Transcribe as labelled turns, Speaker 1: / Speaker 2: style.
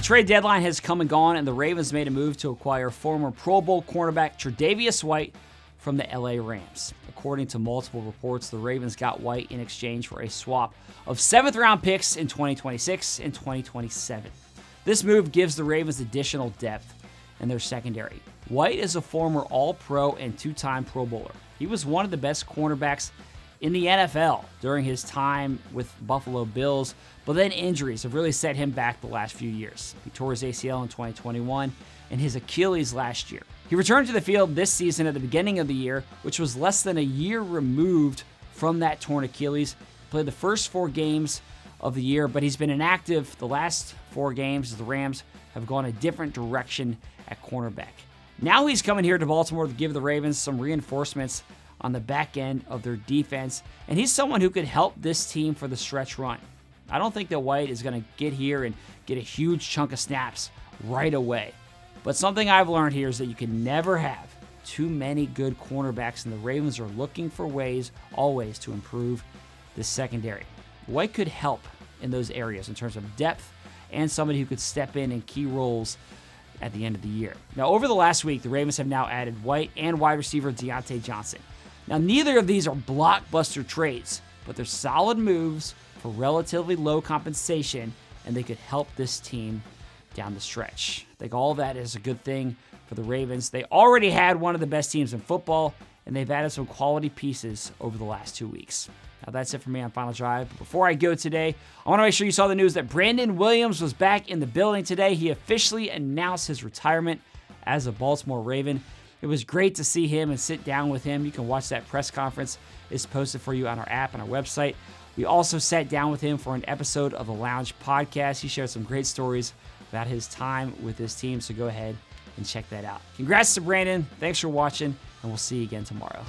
Speaker 1: trade deadline has come and gone, and the Ravens made a move to acquire former Pro Bowl cornerback Tre'Davious White from the LA Rams. According to multiple reports, the Ravens got White in exchange for a swap of 7th-round picks in 2026 and 2027. This move gives the Ravens additional depth in their secondary. White is a former All-Pro and 2-time Pro Bowler. He was one of the best cornerbacks in the NFL during his time with Buffalo Bills, but then injuries have really set him back the last few years. He tore his ACL in 2021 and his Achilles last year. He returned to the field this season at the beginning of the year, which was less than a year removed from that torn Achilles. He played the first 4 games of the year, but he's been inactive the last 4 games as the Rams have gone a different direction at cornerback. Now he's coming here to Baltimore to give the Ravens some reinforcements on the back end of their defense, and he's someone who could help this team for the stretch run. I don't think that White is going to get here and get a huge chunk of snaps right away. But something I've learned here is that you can never have too many good cornerbacks, and the Ravens are looking for ways always to improve the secondary. White could help in those areas in terms of depth and somebody who could step in key roles at the end of the year. Now, over the last week, the Ravens have now added White and wide receiver Deontay Johnson. Now, neither of these are blockbuster trades, but they're solid moves for relatively low compensation, and they could help this team down the stretch. I think all of that is a good thing for the Ravens. They already had one of the best teams in football, and they've added some quality pieces over the last 2 weeks. Now, that's it for me on Final Drive. But before I go today, I want to make sure you saw the news that Brandon Williams was back in the building today. He officially announced his retirement as a Baltimore Raven. It was great to see him and sit down with him. You can watch that press conference. It's posted for you on our app and our website. We also sat down with him for an episode of the Lounge podcast. He shared some great stories about his time with his team, so go ahead and check that out. Congrats to Brandon. Thanks for watching, and we'll see you again tomorrow.